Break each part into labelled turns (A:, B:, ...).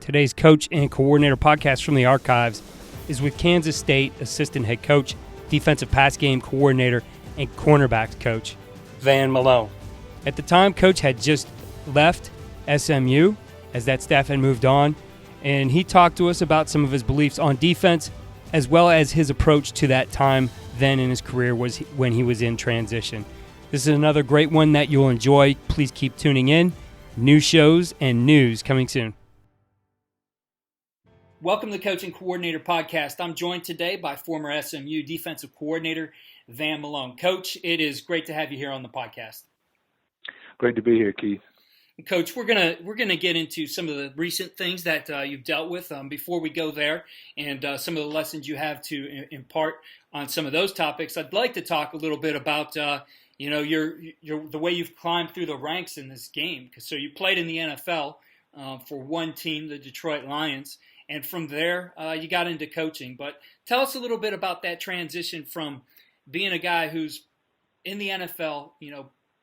A: Today's Coach and Coordinator podcast from the archives is with Kansas State Assistant Head Coach, Defensive Pass Game Coordinator, and Cornerbacks Coach, Van Malone. At the time, Coach had just left SMU as that staff had moved on, and he talked to us about some of his beliefs on defense as well as his approach to that time then in his career was when he was in transition. This is another great one that you'll enjoy. Please keep tuning in. New shows and news coming soon. Welcome to the Coach and Coordinator podcast. I'm joined today by former SMU defensive coordinator Van Malone. Coach, it is great to have you here on the podcast.
B: Great to be here, Keith.
A: Coach, we're gonna get into some of the recent things that you've dealt with. Before we go there, and some of the lessons you have to impart on some of those topics, I'd like to talk a little bit about your the way you've climbed through the ranks in this game. So you played in the NFL for one team, the Detroit Lions, and from there you got into coaching. But tell us a little bit about that transition from being a guy who's in the NFL,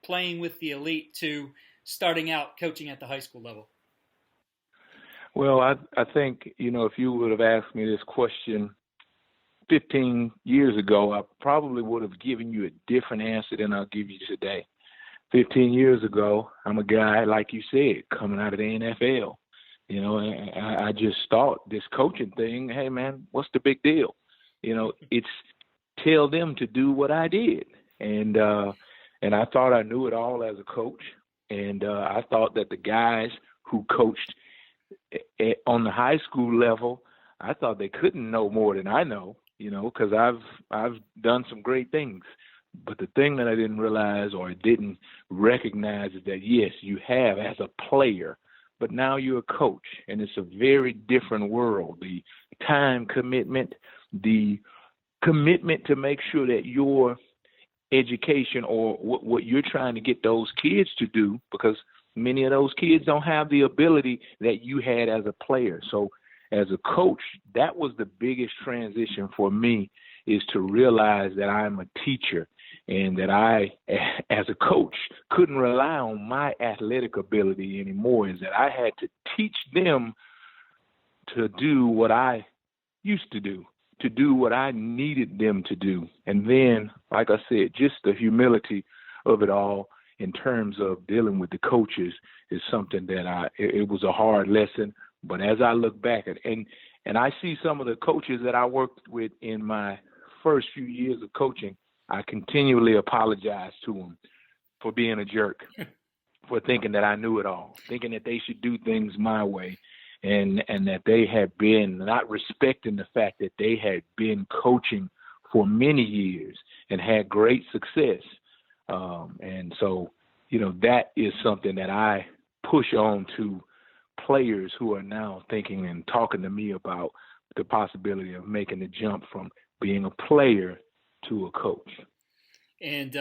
A: playing with the elite, to starting out coaching at the high school level.
B: Well, I think, if you would have asked me this question 15 years ago, I probably would have given you a different answer than I'll give you today. 15 years ago, I'm a guy, like you said, coming out of the NFL. I just thought this coaching thing, hey, man, what's the big deal? It's tell them to do what I did. And I thought I knew it all as a coach. And I thought that the guys who coached on the high school level, I thought they couldn't know more than I know, because I've done some great things. But the thing that I didn't realize or didn't recognize is that, yes, you have as a player, but now you're a coach, and it's a very different world. The time commitment, the commitment to make sure that your education or what you're trying to get those kids to do, because many of those kids don't have the ability that you had as a player. So as a coach, that was the biggest transition for me, is to realize that I'm a teacher and that I, as a coach, couldn't rely on my athletic ability anymore, is that I had to teach them to do what I used to do what I needed them to do. And then, like I said, just the humility of it all in terms of dealing with the coaches is something that it was a hard lesson. But as I look back and I see some of the coaches that I worked with in my first few years of coaching, I continually apologize to them for being a jerk, for thinking that I knew it all, thinking that they should do things my way. And that they had been not respecting the fact that they had been coaching for many years and had great success. And so, that is something that I push on to players who are now thinking and talking to me about the possibility of making the jump from being a player to a coach. And,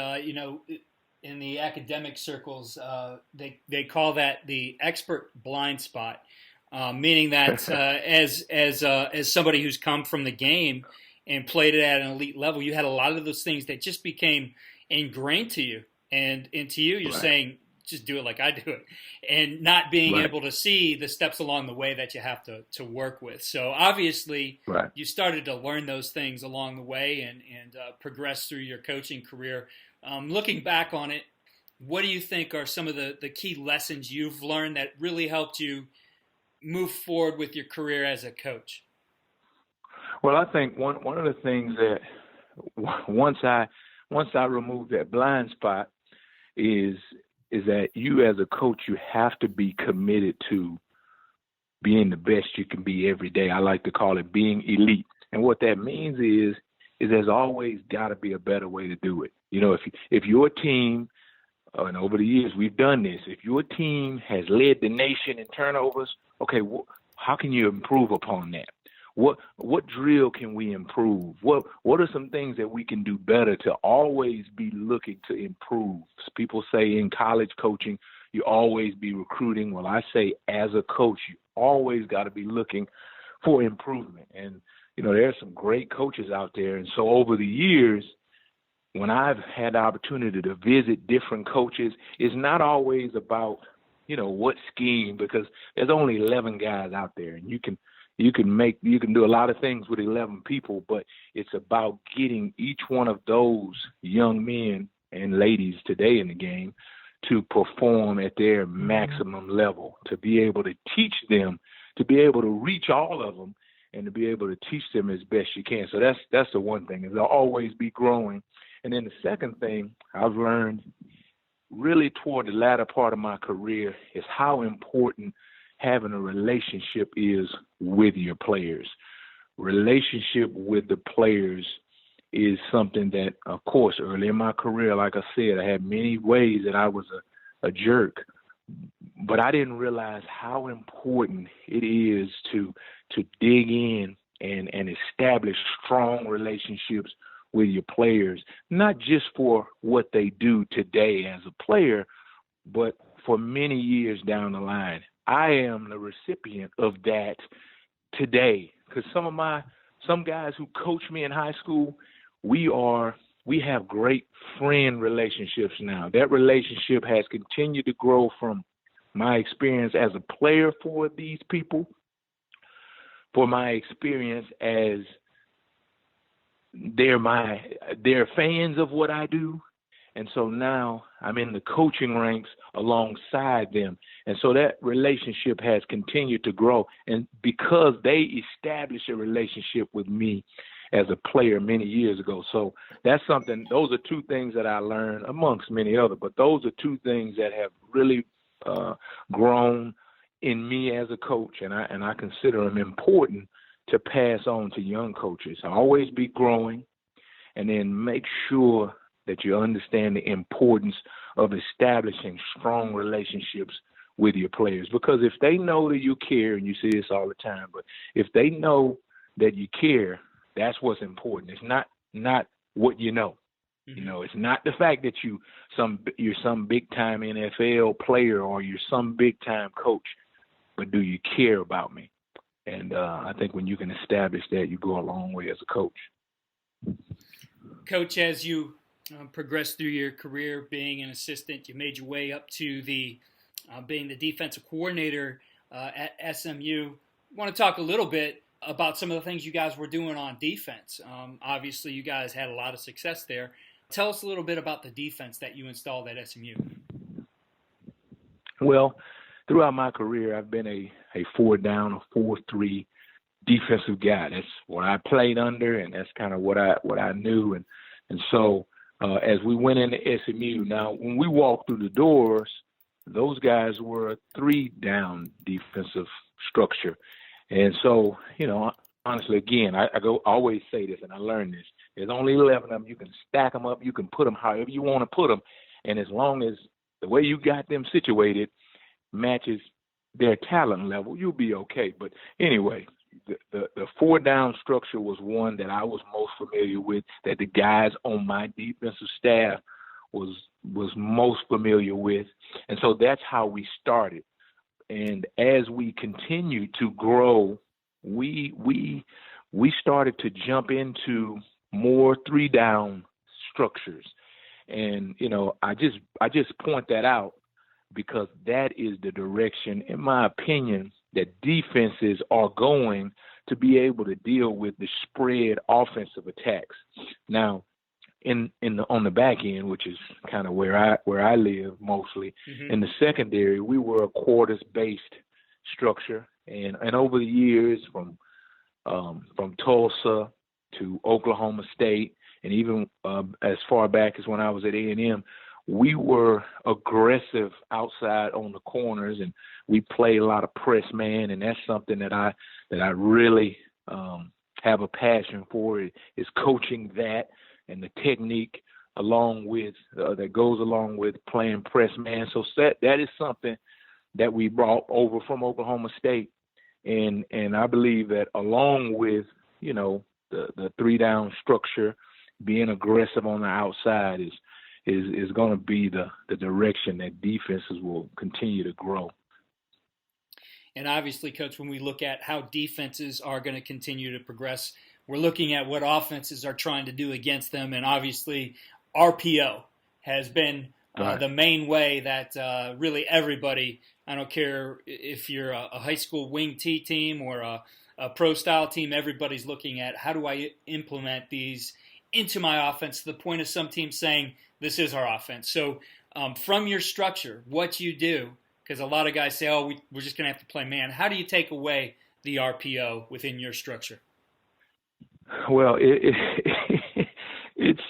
A: in the academic circles, they call that the expert blind spot. Meaning that as somebody who's come from the game and played it at an elite level, you had a lot of those things that just became ingrained to you. And to you, you're saying, just do it like I do it. And not being able to see the steps along the way that you have to work with. So obviously, you started to learn those things along the way and progress through your coaching career. Looking back on it, what do you think are some of the key lessons you've learned that really helped you move forward with your career as a coach?
B: Well, I think one of the things that once I remove that blind spot is that you as a coach, you have to be committed to being the best you can be every day. I like to call it being elite. And what that means is there's always got to be a better way to do it. If your team, and over the years we've done this, if your team has led the nation in turnovers, okay, how can you improve upon that? What drill can we improve? What are some things that we can do better to always be looking to improve? People say in college coaching, you always be recruiting. Well, I say as a coach, you always got to be looking for improvement. And, there are some great coaches out there. And so over the years, when I've had the opportunity to visit different coaches, it's not always about what scheme, because there's only 11 guys out there, and you can do a lot of things with 11 people, but it's about getting each one of those young men and ladies today in the game to perform at their maximum level, to be able to teach them, to be able to reach all of them, and to be able to teach them as best you can. So that's the one thing, is they'll always be growing. And then the second thing I've learned really toward the latter part of my career is how important having a relationship is with your players. Relationship with the players is something that, of course, early in my career, like I said, I had many ways that I was a jerk, but I didn't realize how important it is to dig in and establish strong relationships with your players, not just for what they do today as a player, but for many years down the line. I am the recipient of that today, because some guys who coached me in high school, we have great friend relationships now. That relationship has continued to grow from my experience as a player for these people, for my experience as they're fans of what I do. And so now I'm in the coaching ranks alongside them. And so that relationship has continued to grow. And because they established a relationship with me as a player many years ago. So that's something, those are two things that I learned amongst many other, but those are two things that have really grown in me as a coach. And I consider them important to pass on to young coaches. Always be growing, and then make sure that you understand the importance of establishing strong relationships with your players. Because if they know that you care, and you see this all the time, but if they know that you care, that's what's important. It's not what you know.
A: Mm-hmm.
B: It's not the fact that you're some big time NFL player or you're some big time coach, but do you care about me? And I think when you can establish that, you go a long way as a coach.
A: Coach, as you progressed through your career being an assistant, you made your way up to being the defensive coordinator at SMU. I want to talk a little bit about some of the things you guys were doing on defense. Obviously, you guys had a lot of success there. Tell us a little bit about the defense that you installed at SMU.
B: Well, throughout my career, I've been a 4-down or 4-3 defensive guy. That's what I played under, and that's kind of what I knew. And so as we went into SMU, now when we walked through the doors, those guys were a 3-down defensive structure. And so, honestly, again, I always say this, and I learned this. There's only 11 of them. You can stack them up. You can put them however you want to put them. And as long as the way you got them situated matches their talent level, you'll be okay. But anyway, the 4-down structure was one that I was most familiar with, that the guys on my defensive staff was most familiar with. And so that's how we started. And as we continued to grow, we started to jump into more 3-down structures. And, I just point that out because that is the direction, in my opinion, that defenses are going to be able to deal with the spread offensive attacks. Now, on the back end, which is kind of where I live mostly,
A: mm-hmm.
B: in the secondary, we were a quarters-based structure, and over the years, from Tulsa to Oklahoma State, and even as far back as when I was at A&M, we were aggressive outside on the corners, and we played a lot of press man, and that's something that I really have a passion for, is coaching that and the technique along with that goes along with playing press man. So that is something that we brought over from Oklahoma State, and I believe that along with the 3-down structure, being aggressive on the outside is going to be the direction that defenses will continue to grow.
A: And obviously, Coach, when we look at how defenses are going to continue to progress, we're looking at what offenses are trying to do against them. And obviously, RPO has been
B: Right.
A: the main way that really everybody I don't care if you're a high school wing T team or a pro style team. Everybody's looking at how do I implement these into my offense to the point of some teams saying this is our offense. So from your structure, what you do, because a lot of guys say, oh, we're just going to have to play man. How do you take away the RPO within your structure?
B: Well, it's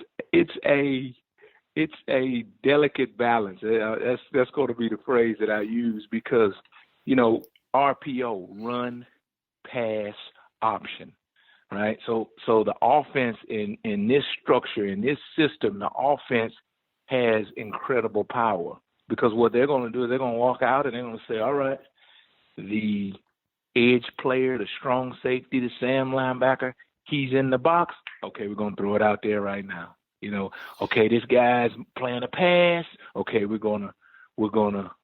B: a delicate balance. That's going to be the phrase that I use because, RPO, run, pass, option, right? So the offense in this structure, in this system, the offense has incredible power because what they're going to do is they're going to walk out and they're going to say, all right, the edge player, the strong safety, the Sam linebacker, he's in the box. Okay, we're going to throw it out there right now. Okay, this guy's playing a pass. Okay, we're gonna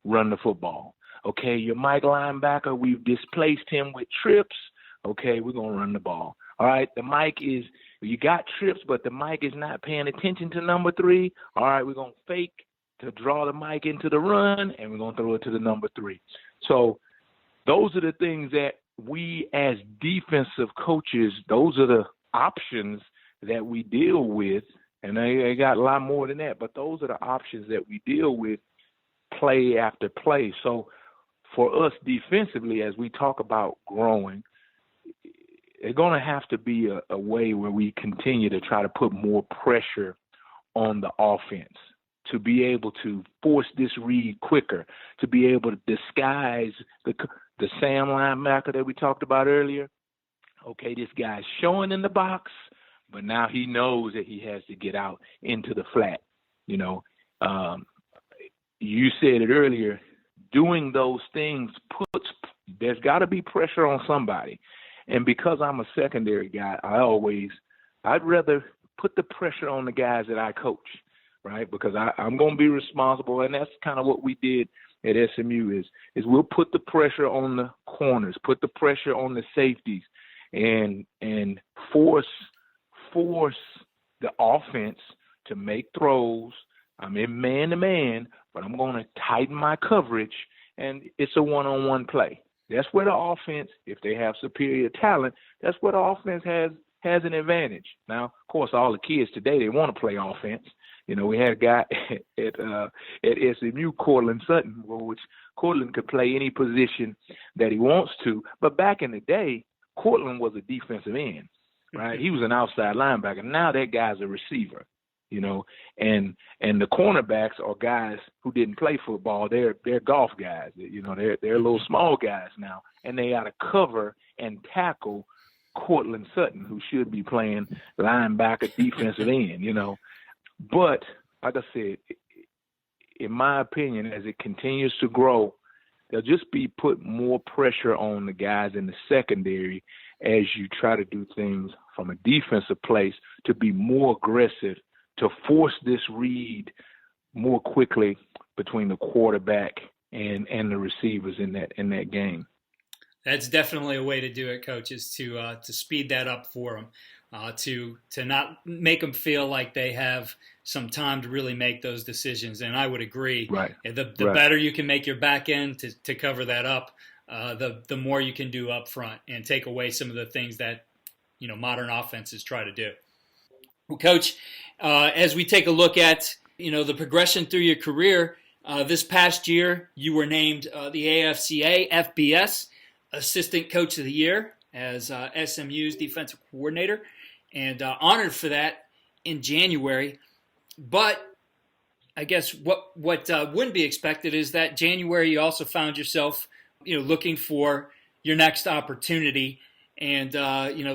B: run the football. Okay, your Mike linebacker, we've displaced him with trips. Okay, we're gonna run the ball. All right, you got trips, but the Mike is not paying attention to number 3. All right, we're gonna fake to draw the Mike into the run, and we're gonna throw it to the number 3. So those are the things that we as defensive coaches, those are the options that we deal with. And they got a lot more than that, but those are the options that we deal with play after play. So for us defensively, as we talk about growing, it's going to have to be a way where we continue to try to put more pressure on the offense to be able to force this read quicker, to be able to disguise the Sam linebacker that we talked about earlier. Okay, this guy's showing in the box, but now he knows that he has to get out into the flat. You said it earlier, doing those things there's got to be pressure on somebody. And because I'm a secondary guy, I'd rather put the pressure on the guys that I coach, right? Because I'm going to be responsible, and that's kind of what we did at SMU is we'll put the pressure on the corners, put the pressure on the safeties, and force the offense to make throws. I'm in man-to-man, but I'm going to tighten my coverage, and it's a one-on-one play. That's where the offense, if they have superior talent, that's where the offense has an advantage. Now, of course, all the kids today, they want to play offense. We had a guy at SMU, Cortland Sutton, which Cortland could play any position that he wants to. But back in the day, Cortland was a defensive end, right? He was an outside linebacker. Now that guy's a receiver, and the cornerbacks are guys who didn't play football. They're golf guys. They're little small guys now, and they got to cover and tackle Cortland Sutton, who should be playing linebacker, defensive end, But like I said, in my opinion, as it continues to grow, there'll just be put more pressure on the guys in the secondary as you try to do things from a defensive place to be more aggressive, to force this read more quickly between the quarterback and the receivers in that game.
A: That's definitely a way to do it, Coach, is to speed that up for them, to not make them feel like they have some time to really make those decisions. And I would agree.
B: Right.
A: The better you can make your back end to cover that up, the more you can do up front and take away some of the things that modern offenses try to do. Well, Coach, as we take a look at the progression through your career, this past year you were named the AFCA FBS Assistant Coach of the Year as SMU's defensive coordinator, and honored for that in January. But I guess what wouldn't be expected is that January you also found yourself looking for your next opportunity. And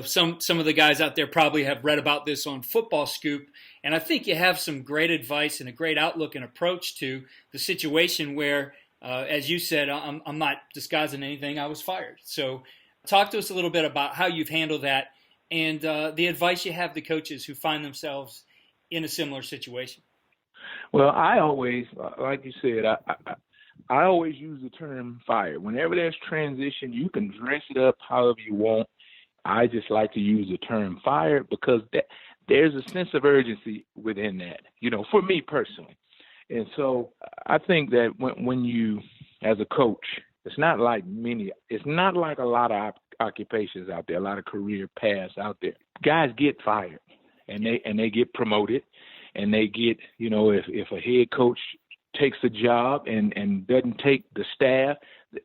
A: some of the guys out there probably have read about this on Football Scoop, and I think you have some great advice and a great outlook and approach to the situation where, as you said, I'm not disguising anything, I was fired. So talk to us a little bit about how you've handled that and the advice you have to coaches who find themselves in a similar situation.
B: Well, I always, like you said, I always use the term fired. Whenever there's transition, you can dress it up however you want. I just like to use the term fired because there's a sense of urgency within that, for me personally. And so I think that when you as a coach, it's not like a lot of occupations out there, a lot of career paths out there. Guys get fired and they get promoted, and they get, if a head coach takes a job and doesn't take the staff,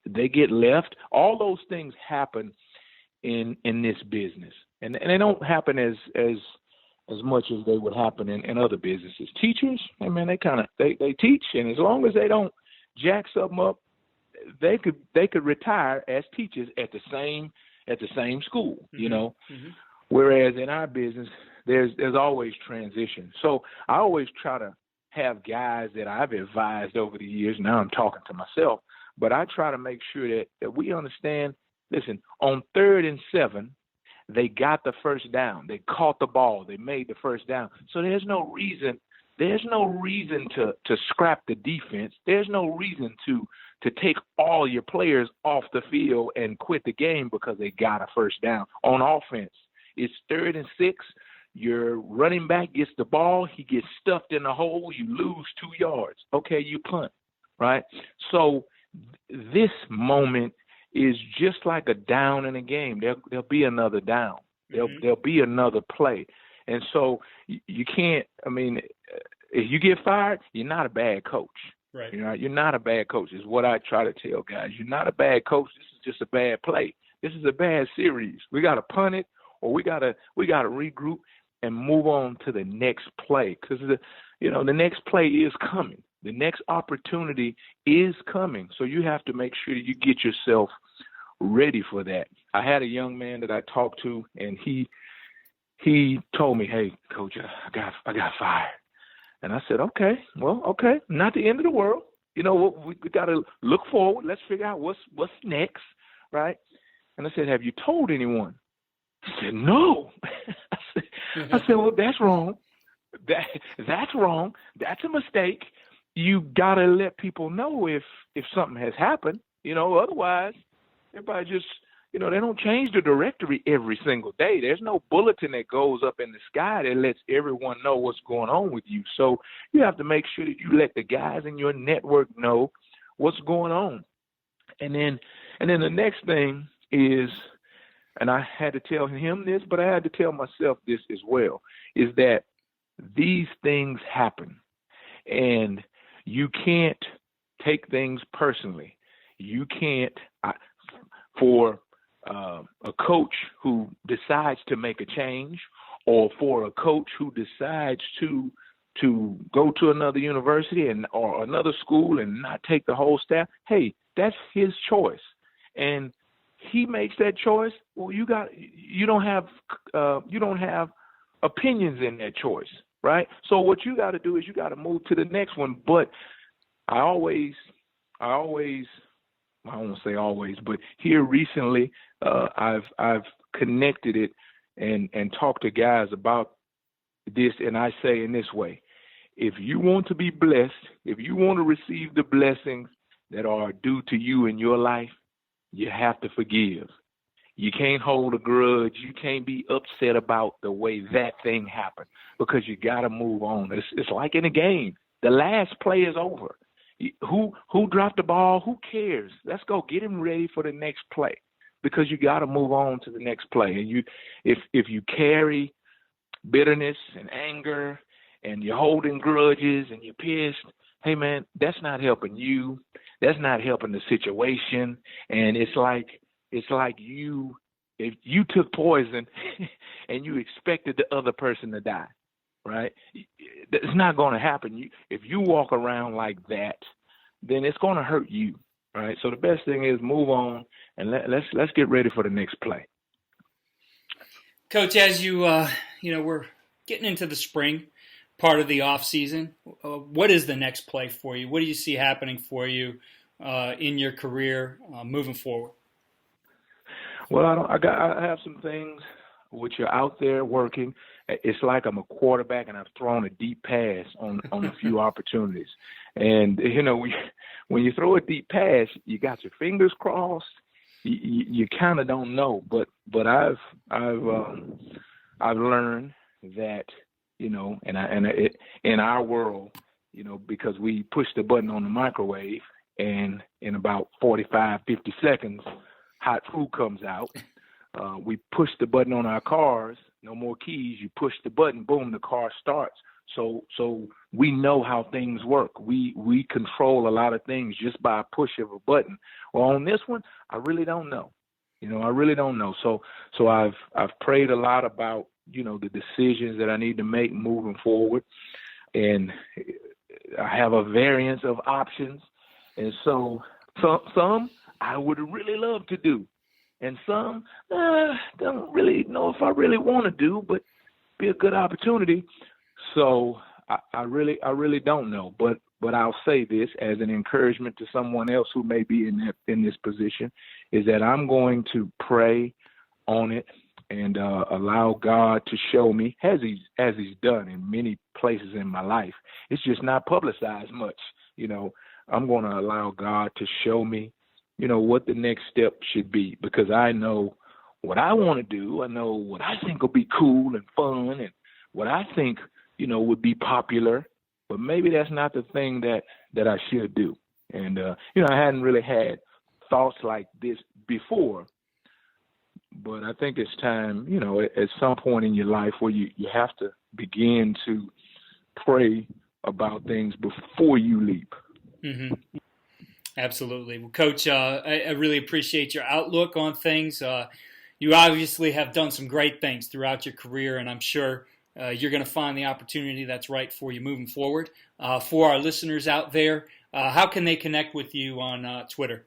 B: they get left. All those things happen in this business, and they don't happen as much as they would happen in other businesses. Teachers, I mean, they teach, and as long as they don't jack something up, they could retire as teachers at the same school,
A: Mm-hmm.
B: Whereas in our business, there's always transition. So I always try to have guys that I've advised over the years. Now I'm talking to myself, but I try to make sure that we understand. Listen, on 3rd and 7, they got the first down. They caught the ball. They made the first down. So there's no reason to scrap the defense. There's no reason to take all your players off the field and quit the game because they got a first down. On offense, it's 3rd and 6. Your running back gets the ball. He gets stuffed in the hole. You lose 2 yards. Okay, you punt, right? So this moment is just like a down in a game. There'll be another down. There'll be another play. And so you can't, if you get fired, you're not a bad coach.
A: Right.
B: You're not a bad coach is what I try to tell guys. You're not a bad coach. This is just a bad play. This is a bad series. We got to punt it, or we got to regroup and move on to the next play, because the next play is coming. The next opportunity is coming. So you have to make sure that you get yourself ready for that. I had a young man that I talked to, and he told me, "Hey, coach, I got fired." And I said, okay, not the end of the world. We got to look forward. Let's figure out what's next, right? And I said, have you told anyone? He said, no. I said, well, that's wrong. That's wrong. That's a mistake. You got to let people know if something has happened. Otherwise, everybody just, they don't change the directory every single day. There's no bulletin that goes up in the sky that lets everyone know what's going on with you. So you have to make sure that you let the guys in your network know what's going on. And then the next thing is, and I had to tell him this, but I had to tell myself this as well, is that these things happen, and you can't take things personally. You can't, for a coach who decides to make a change, or for a coach who decides to go to another university or another school and not take the whole staff, hey, that's his choice. And he makes that choice. Well, you don't have opinions in that choice, right? So what you got to do is you got to move to the next one. But I always I won't say always, but here recently, I've connected it and talked to guys about this, and I say in this way: if you want to be blessed, if you want to receive the blessings that are due to you in your life, you have to forgive. You can't hold a grudge. You can't be upset about the way that thing happened, because you got to move on. It's like in a game. The last play is over. Who dropped the ball? Who cares? Let's go get him ready for the next play, because you got to move on to the next play. And if you carry bitterness and anger and you're holding grudges and you're pissed, hey man, that's not helping you. That's not helping the situation. And it's like if you took poison and you expected the other person to die. Right? It's not going to happen. If you walk around like that, then it's going to hurt you. Right? So the best thing is move on, and let's get ready for the next play.
A: Coach, as we're getting into the spring part of the off season, what is the next play for you? What do you see happening for you in your career moving forward?
B: Well, I have some things which are out there working. It's like I'm a quarterback and I've thrown a deep pass on a few opportunities. And, when you throw a deep pass, you got your fingers crossed. You kind of don't know. But I've learned that, in our world, because we push the button on the microwave and in about 45, 50 seconds, hot food comes out. We push the button on our cars, no more keys. You push the button, boom, the car starts. So we know how things work. We control a lot of things just by a push of a button. Well, on this one, I really don't know. I really don't know. So I've prayed a lot about, the decisions that I need to make moving forward. And I have a variance of options. And so some I would really love to do. And some don't really know if I really want to do, but be a good opportunity. So I really don't know. But I'll say this as an encouragement to someone else who may be in this position, is that I'm going to pray on it and allow God to show me, as he's done in many places in my life. It's just not publicized much. I'm going to allow God to show me, what the next step should be, because I know what I want to do. I know what I think will be cool and fun and what I think, would be popular, but maybe that's not the thing that I should do. And, I hadn't really had thoughts like this before, but I think it's time, at some point in your life where you have to begin to pray about things before you leap.
A: Mm-hmm. Absolutely. Well, Coach, I really appreciate your outlook on things. You obviously have done some great things throughout your career, and I'm sure you're going to find the opportunity that's right for you moving forward. For our listeners out there, how can they connect with you on Twitter?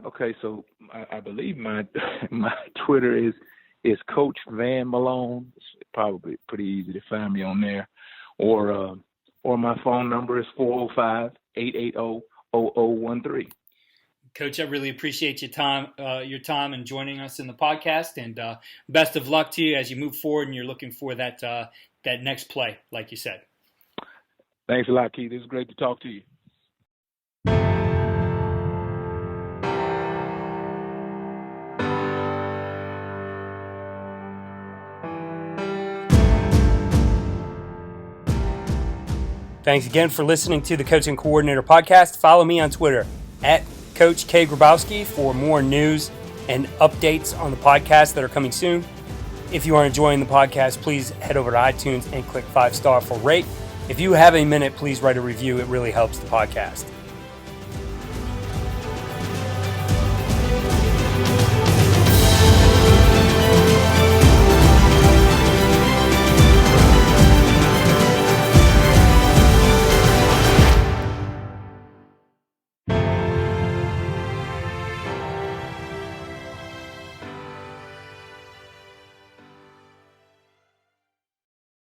B: Okay, so I believe my Twitter is Coach Van Malone. It's probably pretty easy to find me on there, or my phone number is 405-880-0013.
A: Coach, I really appreciate your time and joining us in the podcast, and best of luck to you as you move forward and you're looking for that next play, like you said.
B: Thanks a lot, Keith. It was great to talk to you.
C: Thanks again for listening to the Coaching Coordinator Podcast. Follow me on Twitter at Coach K. Grabowski for more news and updates on the podcast that are coming soon. If you are enjoying the podcast, please head over to iTunes and click 5-star for rate. If you have a minute, please write a review. It really helps the podcast.